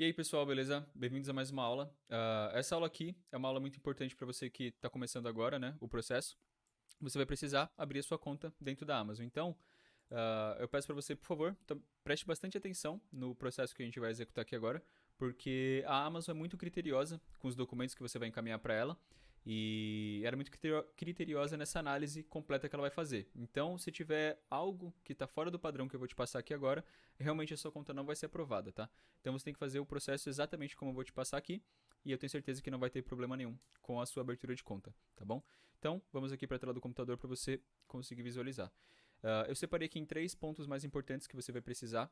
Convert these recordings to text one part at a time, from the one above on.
E aí, pessoal, beleza? Bem-vindos a mais uma aula. Essa aula aqui é uma aula muito importante para você que está começando agora, né, o processo. Você vai precisar abrir a sua conta dentro da Amazon. Então, eu peço para você, por favor, preste bastante atenção no processo que a gente vai executar aqui agora, porque a Amazon é muito criteriosa com os documentos que você vai encaminhar para ela e era muito criteriosa nessa análise completa que ela vai fazer. Então, se tiver algo que está fora do padrão que eu vou te passar aqui agora, realmente a sua conta não vai ser aprovada, tá? Então, você tem que fazer o processo exatamente como eu vou te passar aqui e eu tenho certeza que não vai ter problema nenhum com a sua abertura de conta, tá bom? Então, vamos aqui para a tela do computador para você conseguir visualizar. Eu separei aqui em 3 pontos mais importantes que você vai precisar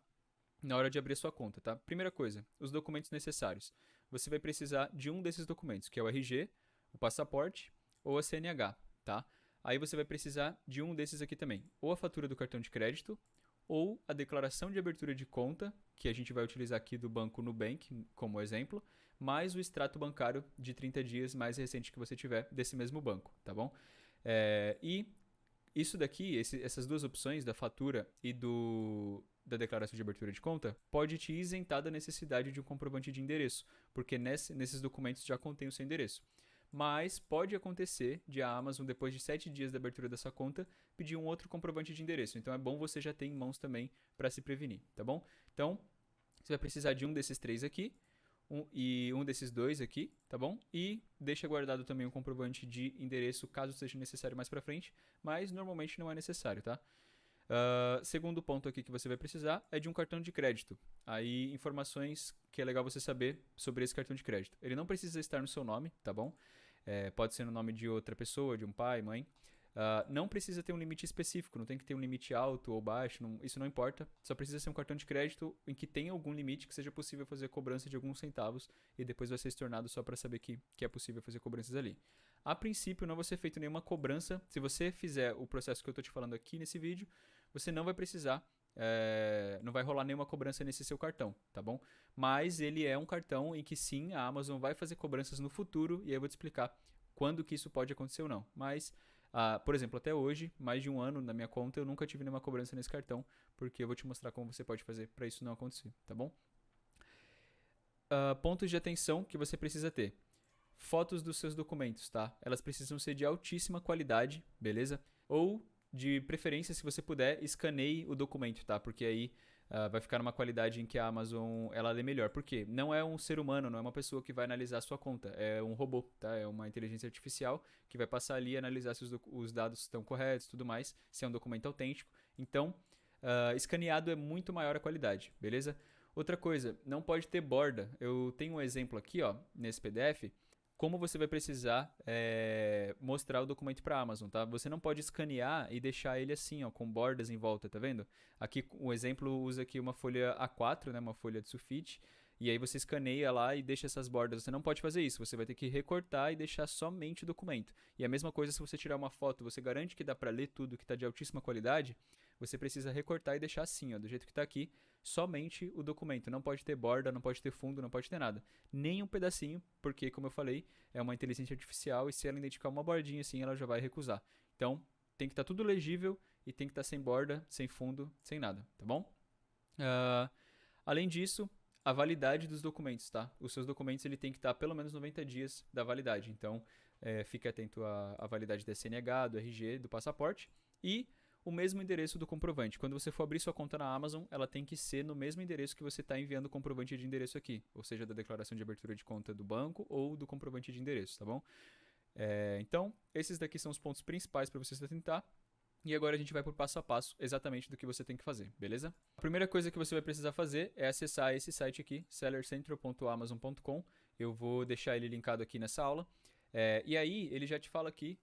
na hora de abrir a sua conta, tá? Primeira coisa, os documentos necessários. Você vai precisar de um desses documentos, que é o RG, o passaporte ou a CNH, tá? Aí você vai precisar de um desses aqui também, ou a fatura do cartão de crédito, ou a declaração de abertura de conta, que a gente vai utilizar aqui do banco Nubank como exemplo, mais o extrato bancário de 30 dias mais recente que você tiver desse mesmo banco, tá bom? E isso daqui, essas duas opções, da fatura e da declaração de abertura de conta, pode te isentar da necessidade de um comprovante de endereço, porque nesses documentos já contém o seu endereço. Mas pode acontecer de a Amazon, depois de 7 dias da abertura dessa conta, pedir um outro comprovante de endereço. Então é bom você já ter em mãos também para se prevenir, tá bom? Então, você vai precisar de um desses 3 aqui e um desses 2 aqui, tá bom? E deixa guardado também um comprovante de endereço caso seja necessário mais para frente, mas normalmente não é necessário, tá? Segundo ponto aqui que você vai precisar é de um cartão de crédito. Aí, informações que é legal você saber sobre esse cartão de crédito. Ele não precisa estar no seu nome, tá bom? Pode ser no nome de outra pessoa, de um pai, mãe. Não precisa ter um limite específico, não tem que ter um limite alto ou baixo, isso não importa. Só precisa ser um cartão de crédito em que tenha algum limite que seja possível fazer cobrança de alguns centavos e depois vai ser estornado só para saber que é possível fazer cobranças ali. A princípio, não vai ser feita nenhuma cobrança. Se você fizer o processo que eu estou te falando aqui nesse vídeo, você não vai precisar não vai rolar nenhuma cobrança nesse seu cartão, tá bom? Mas ele é um cartão em que sim, a Amazon vai fazer cobranças no futuro e aí eu vou te explicar quando que isso pode acontecer ou não. Mas, por exemplo, até hoje, mais de um ano na minha conta, eu nunca tive nenhuma cobrança nesse cartão, porque eu vou te mostrar como você pode fazer para isso não acontecer, tá bom? Pontos de atenção que você precisa ter. Fotos dos seus documentos, tá? Elas precisam ser de altíssima qualidade, beleza? Ou, de preferência, se você puder, escaneie o documento, tá? Porque aí vai ficar numa qualidade em que a Amazon ela lê melhor. Por quê? Não é um ser humano, não é uma pessoa que vai analisar a sua conta. É um robô, tá? É uma inteligência artificial que vai passar ali e analisar se os dados estão corretos e tudo mais, se é um documento autêntico. Então, escaneado é muito maior a qualidade, beleza? Outra coisa, não pode ter borda. Eu tenho um exemplo aqui, ó, nesse PDF, como você vai precisar mostrar o documento para a Amazon, tá? Você não pode escanear e deixar ele assim, ó, com bordas em volta, tá vendo? Aqui o exemplo usa aqui uma folha A4, né, uma folha de sulfite, e aí você escaneia lá e deixa essas bordas. Você não pode fazer isso, você vai ter que recortar e deixar somente o documento. E a mesma coisa se você tirar uma foto, você garante que dá para ler tudo que está de altíssima qualidade, você precisa recortar e deixar assim, ó, do jeito que está aqui, somente o documento. Não pode ter borda, não pode ter fundo, não pode ter nada. Nem um pedacinho, porque, como eu falei, é uma inteligência artificial e se ela identificar uma bordinha assim, ela já vai recusar. Então, tem que estar tudo legível e tem que estar sem borda, sem fundo, sem nada, tá bom? Além disso, a validade dos documentos, tá? Os seus documentos ele tem que estar pelo menos 90 dias da validade. Então, fique atento à validade da CNH, do RG, do passaporte e o mesmo endereço do comprovante. Quando você for abrir sua conta na Amazon, ela tem que ser no mesmo endereço que você está enviando o comprovante de endereço aqui, ou seja, da declaração de abertura de conta do banco ou do comprovante de endereço, tá bom? Então, esses daqui são os pontos principais para você se atentar. E agora a gente vai por passo a passo exatamente do que você tem que fazer, beleza? A primeira coisa que você vai precisar fazer é acessar esse site aqui, sellercentral.amazon.com. Eu vou deixar ele linkado aqui nessa aula. E aí, ele já te fala aqui,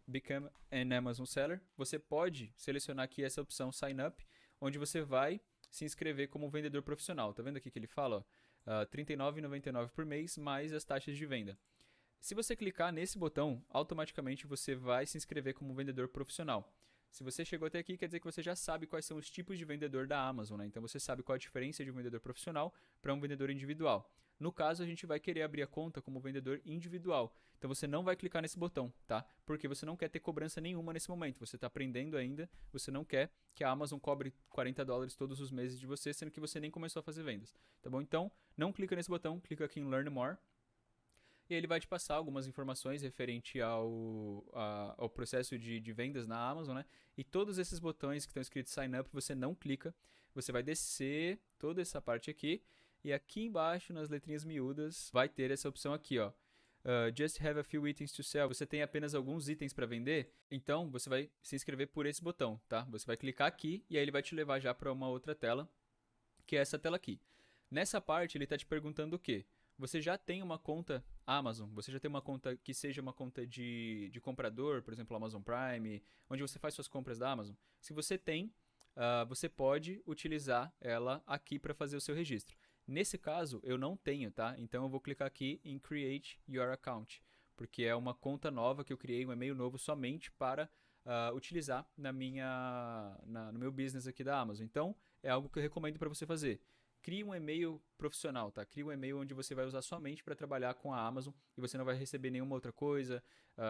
Become an Amazon Seller. Você pode selecionar aqui essa opção Sign Up, onde você vai se inscrever como vendedor profissional. Tá vendo aqui que ele fala? R$ 39,99 por mês, mais as taxas de venda. Se você clicar nesse botão, automaticamente você vai se inscrever como vendedor profissional. Se você chegou até aqui, quer dizer que você já sabe quais são os tipos de vendedor da Amazon, né? Então você sabe qual a diferença de um vendedor profissional para um vendedor individual. No caso, a gente vai querer abrir a conta como vendedor individual. Então você não vai clicar nesse botão, tá? Porque você não quer ter cobrança nenhuma nesse momento. Você está aprendendo ainda, você não quer que a Amazon cobre $40 todos os meses de você, sendo que você nem começou a fazer vendas, tá bom? Então, não clica nesse botão, clica aqui em Learn More. E ele vai te passar algumas informações referente ao processo de vendas na Amazon, né? E todos esses botões que estão escritos Sign Up, você não clica. Você vai descer toda essa parte aqui. E aqui embaixo, nas letrinhas miúdas, vai ter essa opção aqui, ó. Just have a few items to sell. Você tem apenas alguns itens para vender, então você vai se inscrever por esse botão, tá? Você vai clicar aqui e aí ele vai te levar já para uma outra tela, que é essa tela aqui. Nessa parte ele está te perguntando o quê? Você já tem uma conta Amazon, você já tem uma conta que seja uma conta de comprador, por exemplo, Amazon Prime, onde você faz suas compras da Amazon? Se você tem, você pode utilizar ela aqui para fazer o seu registro. Nesse caso, eu não tenho, tá? Então eu vou clicar aqui em Create Your Account, porque é uma conta nova que eu criei, um e-mail novo somente para utilizar no meu business aqui da Amazon. Então, é algo que eu recomendo para você fazer. Crie um e-mail profissional, tá? Crie um e-mail onde você vai usar somente para trabalhar com a Amazon e você não vai receber nenhuma outra coisa,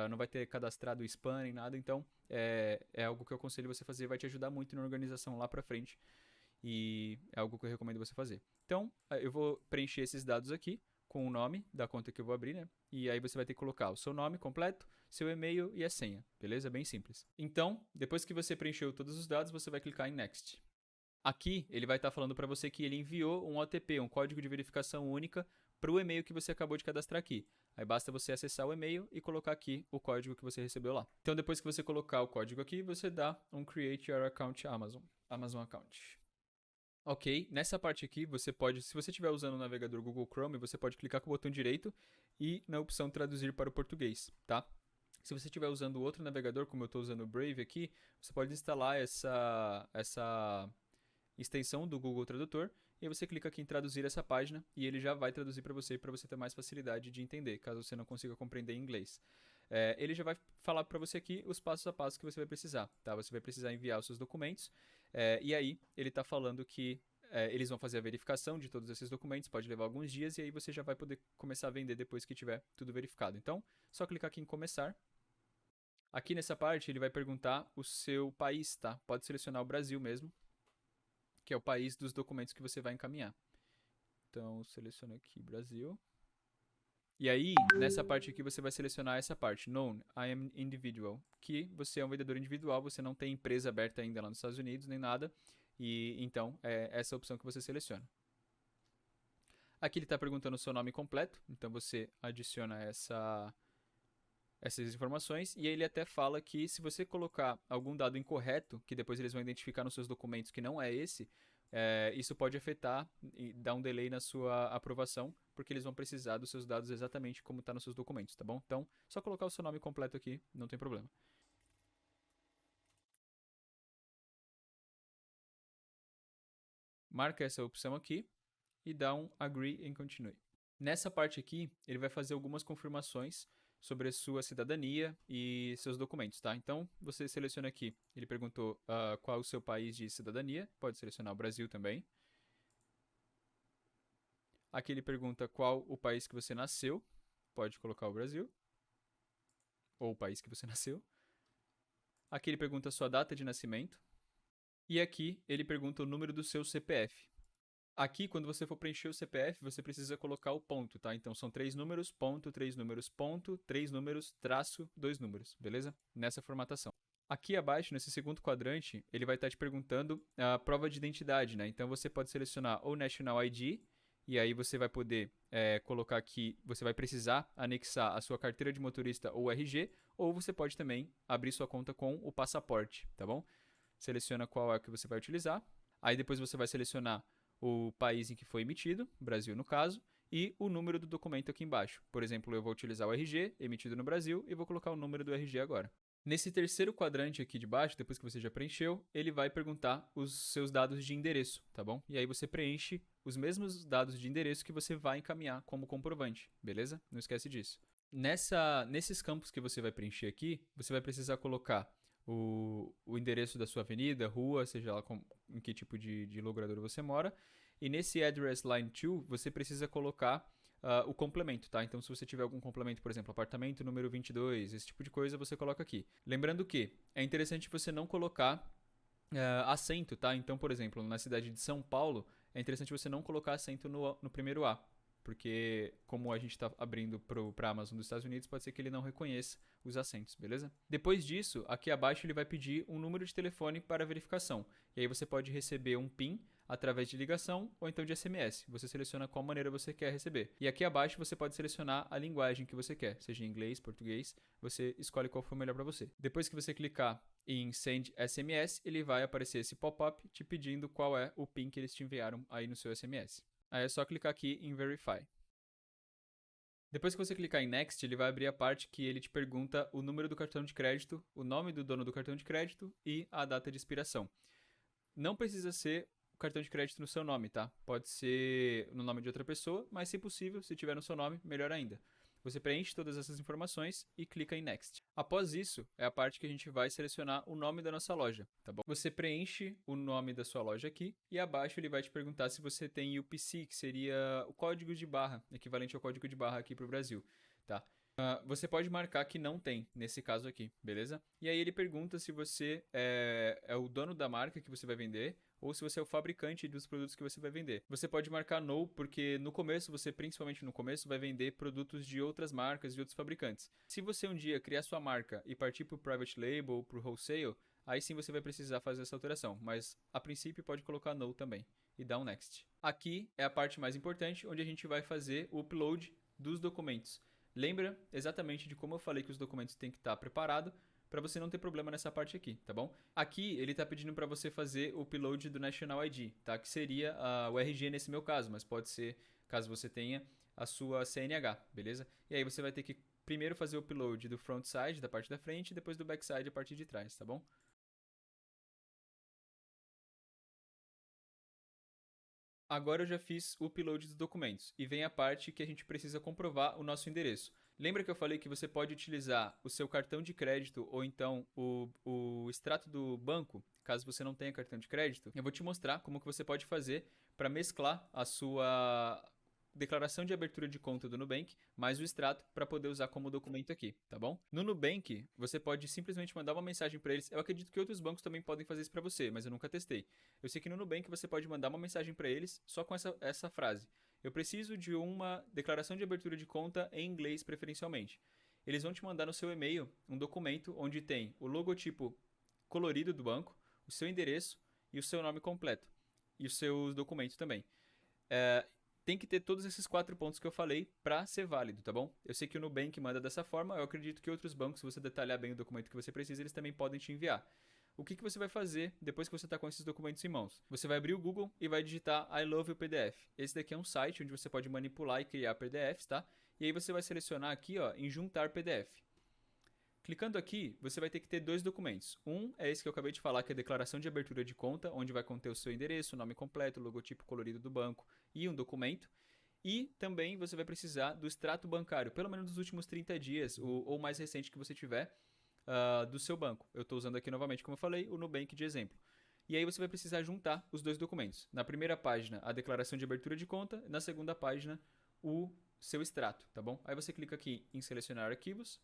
não vai ter cadastrado spam nem nada. Então, é algo que eu aconselho você fazer, vai te ajudar muito na organização lá para frente e é algo que eu recomendo você fazer. Então, eu vou preencher esses dados aqui com o nome da conta que eu vou abrir, né? E aí você vai ter que colocar o seu nome completo, seu e-mail e a senha, beleza? Bem simples. Então, depois que você preencheu todos os dados, você vai clicar em Next. Aqui, ele vai estar falando para você que ele enviou um OTP, um código de verificação única, para o e-mail que você acabou de cadastrar aqui. Aí basta você acessar o e-mail e colocar aqui o código que você recebeu lá. Então, depois que você colocar o código aqui, você dá um Create Your Account Amazon Account. Ok, nessa parte aqui você pode, se você estiver usando o navegador Google Chrome, você pode clicar com o botão direito e na opção traduzir para o português, tá? Se você estiver usando outro navegador, como eu estou usando o Brave aqui, você pode instalar essa extensão do Google Tradutor e aí você clica aqui em traduzir essa página e ele já vai traduzir para você ter mais facilidade de entender, caso você não consiga compreender em inglês. Ele já vai falar para você aqui os passos a passo que você vai precisar, tá? Você vai precisar enviar os seus documentos e aí ele está falando que eles vão fazer a verificação de todos esses documentos, pode levar alguns dias e aí você já vai poder começar a vender depois que tiver tudo verificado. Então, só clicar aqui em começar. Aqui nessa parte ele vai perguntar o seu país, tá? Pode selecionar o Brasil mesmo, que é o país dos documentos que você vai encaminhar. Então, seleciono aqui Brasil. E aí, nessa parte aqui, você vai selecionar essa parte, Known, I am individual, que você é um vendedor individual, você não tem empresa aberta ainda lá nos Estados Unidos, nem nada, e então é essa a opção que você seleciona. Aqui ele está perguntando o seu nome completo, então você adiciona essas informações, e aí ele até fala que se você colocar algum dado incorreto, que depois eles vão identificar nos seus documentos que não é esse, isso pode afetar e dar um delay na sua aprovação, porque eles vão precisar dos seus dados exatamente como está nos seus documentos, tá bom? Então, só colocar o seu nome completo aqui, não tem problema. Marca essa opção aqui e dá um Agree and Continue. Nessa parte aqui, ele vai fazer algumas confirmações sobre a sua cidadania e seus documentos, tá? Então, você seleciona aqui, ele perguntou qual é o seu país de cidadania, pode selecionar o Brasil também. Aqui ele pergunta qual o país que você nasceu, pode colocar o Brasil, ou o país que você nasceu. Aqui ele pergunta a sua data de nascimento. E aqui ele pergunta o número do seu CPF. Aqui, quando você for preencher o CPF, você precisa colocar o ponto, tá? Então, são 3 números, ponto, 3 números, ponto, 3 números, traço, 2 números, beleza? Nessa formatação. Aqui abaixo, nesse segundo quadrante, ele vai estar te perguntando a prova de identidade, né? Então, você pode selecionar o National ID, e aí você vai poder colocar aqui, você vai precisar anexar a sua carteira de motorista ou RG, ou você pode também abrir sua conta com o passaporte, tá bom? Seleciona qual é que você vai utilizar. Aí depois você vai selecionar o país em que foi emitido, Brasil no caso, e o número do documento aqui embaixo. Por exemplo, eu vou utilizar o RG, emitido no Brasil, e vou colocar o número do RG agora. Nesse terceiro quadrante aqui de baixo, depois que você já preencheu, ele vai perguntar os seus dados de endereço, tá bom? E aí você preenche os mesmos dados de endereço que você vai encaminhar como comprovante, beleza? Não esquece disso. Nesses campos que você vai preencher aqui, você vai precisar colocar o endereço da sua avenida, rua, seja lá em que tipo de logradora você mora. E nesse address line 2, você precisa colocar o complemento, tá? Então, se você tiver algum complemento, por exemplo, apartamento número 22, esse tipo de coisa, você coloca aqui. Lembrando que é interessante você não colocar acento, tá? Então, por exemplo, na cidade de São Paulo, é interessante você não colocar acento no primeiro A. Porque, como a gente está abrindo para a Amazon dos Estados Unidos, pode ser que ele não reconheça os acentos, beleza? Depois disso, aqui abaixo ele vai pedir um número de telefone para verificação. E aí você pode receber um PIN através de ligação ou então de SMS. Você seleciona qual maneira você quer receber. E aqui abaixo você pode selecionar a linguagem que você quer, seja inglês, português, você escolhe qual for melhor para você. Depois que você clicar em Send SMS, ele vai aparecer esse pop-up te pedindo qual é o PIN que eles te enviaram aí no seu SMS. Aí é só clicar aqui em Verify. Depois que você clicar em Next, ele vai abrir a parte que ele te pergunta o número do cartão de crédito, o nome do dono do cartão de crédito e a data de expiração. Não precisa ser o cartão de crédito no seu nome, tá? Pode ser no nome de outra pessoa, mas se possível, se tiver no seu nome, melhor ainda. Você preenche todas essas informações e clica em Next. Após isso, é a parte que a gente vai selecionar o nome da nossa loja, tá bom? Você preenche o nome da sua loja aqui e abaixo ele vai te perguntar se você tem UPC, que seria o código de barra, equivalente ao código de barra aqui para o Brasil, tá? Você pode marcar que não tem, nesse caso aqui, beleza? E aí ele pergunta se você é o dono da marca que você vai vender ou se você é o fabricante dos produtos que você vai vender. Você pode marcar no, porque no começo, você principalmente no começo, vai vender produtos de outras marcas, de outros fabricantes. Se você um dia criar sua marca e partir para o private label ou para o wholesale, aí sim você vai precisar fazer essa alteração, mas a princípio pode colocar no também e dar um next. Aqui é a parte mais importante, onde a gente vai fazer o upload dos documentos. Lembra exatamente de como eu falei que os documentos têm que estar preparados para você não ter problema nessa parte aqui, tá bom? Aqui ele está pedindo para você fazer o upload do National ID, tá? Que seria o RG nesse meu caso, mas pode ser caso você tenha a sua CNH, beleza? E aí você vai ter que primeiro fazer o upload do front side, da parte da frente, e depois do back side, a parte de trás, tá bom? Agora eu já fiz o upload dos documentos e vem a parte que a gente precisa comprovar o nosso endereço. Lembra que eu falei que você pode utilizar o seu cartão de crédito ou então o extrato do banco, caso você não tenha cartão de crédito? Eu vou te mostrar como que você pode fazer para mesclar a sua declaração de abertura de conta do Nubank, mais o extrato para poder usar como documento aqui, tá bom? No Nubank, você pode simplesmente mandar uma mensagem para eles. Eu acredito que outros bancos também podem fazer isso para você, mas eu nunca testei. Eu sei que no Nubank você pode mandar uma mensagem para eles só com essa frase. Eu preciso de uma declaração de abertura de conta em inglês preferencialmente. Eles vão te mandar no seu e-mail um documento onde tem o logotipo colorido do banco, o seu endereço e o seu nome completo. E os seus documentos também. Tem que ter todos esses 4 pontos que eu falei para ser válido, tá bom? Eu sei que o Nubank manda dessa forma, eu acredito que outros bancos, se você detalhar bem o documento que você precisa, eles também podem te enviar. O que você vai fazer depois que você está com esses documentos em mãos? Você vai abrir o Google e vai digitar I Love You PDF. Esse daqui é um site onde você pode manipular e criar PDFs, tá? E aí você vai selecionar aqui, ó, em juntar PDF. Clicando aqui, você vai ter que ter 2 documentos. Um é esse que eu acabei de falar, que é a declaração de abertura de conta, onde vai conter o seu endereço, o nome completo, o logotipo colorido do banco e um documento. E também você vai precisar do extrato bancário, pelo menos dos últimos 30 dias, ou mais recente que você tiver, do seu banco. Eu estou usando aqui novamente, como eu falei, o Nubank de exemplo. E aí você vai precisar juntar os 2 documentos. Na primeira página, a declaração de abertura de conta, na segunda página, o seu extrato, tá bom? Aí você clica aqui em selecionar arquivos,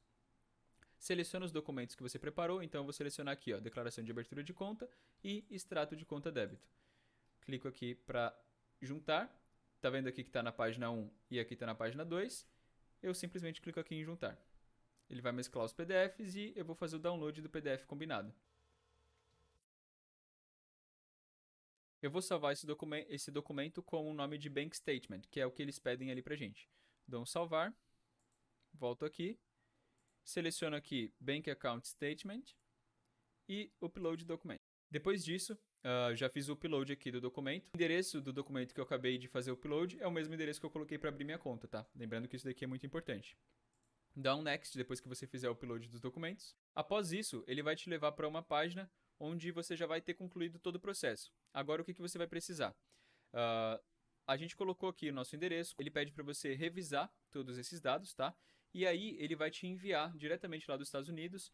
seleciona os documentos que você preparou, então eu vou selecionar aqui, ó, declaração de abertura de conta e extrato de conta débito. Clico aqui para juntar. Tá vendo aqui que está na página 1 e aqui está na página 2. Eu simplesmente clico aqui em juntar. Ele vai mesclar os PDFs e eu vou fazer o download do PDF combinado. Eu vou salvar esse documento com o nome de Bank Statement, que é o que eles pedem ali pra gente. Dou um salvar, volto aqui, seleciono aqui Bank Account Statement e Upload Documento. Depois disso, já fiz o upload aqui do documento. O endereço do documento que eu acabei de fazer o upload é o mesmo endereço que eu coloquei para abrir minha conta, tá? Lembrando que isso daqui é muito importante. Dá um next depois que você fizer o upload dos documentos. Após isso, ele vai te levar para uma página onde você já vai ter concluído todo o processo. Agora, o que você vai precisar? A gente colocou aqui o nosso endereço, ele pede para você revisar todos esses dados, tá? E aí ele vai te enviar diretamente lá dos Estados Unidos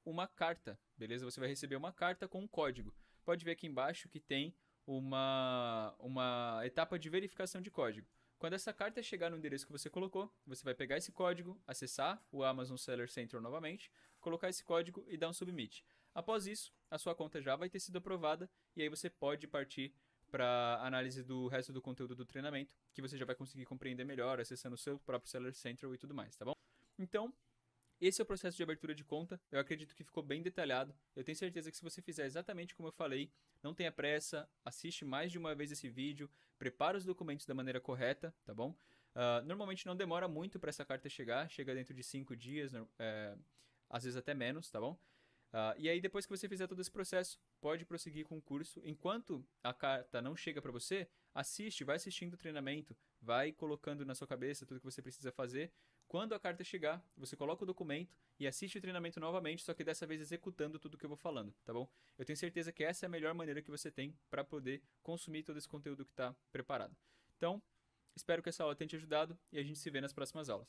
uma carta, beleza? Você vai receber uma carta com um código. Pode ver aqui embaixo que tem uma etapa de verificação de código. Quando essa carta chegar no endereço que você colocou, você vai pegar esse código, acessar o Amazon Seller Central novamente, colocar esse código e dar um submit. Após isso, a sua conta já vai ter sido aprovada e aí você pode partir para análise do resto do conteúdo do treinamento, que você já vai conseguir compreender melhor, acessando o seu próprio Seller Central e tudo mais, tá bom? Então, esse é o processo de abertura de conta. Eu acredito que ficou bem detalhado. Eu tenho certeza que se você fizer exatamente como eu falei, não tenha pressa, assiste mais de uma vez esse vídeo, prepara os documentos da maneira correta, tá bom? Normalmente não demora muito para essa carta chegar, chega dentro de 5 dias, às vezes até menos, tá bom? E aí, depois que você fizer todo esse processo, pode prosseguir com o curso. Enquanto a carta não chega para você, assiste, vai assistindo o treinamento, vai colocando na sua cabeça tudo que você precisa fazer. Quando a carta chegar, você coloca o documento e assiste o treinamento novamente, só que dessa vez executando tudo que eu vou falando, tá bom? Eu tenho certeza que essa é a melhor maneira que você tem para poder consumir todo esse conteúdo que está preparado. Então, espero que essa aula tenha te ajudado e a gente se vê nas próximas aulas.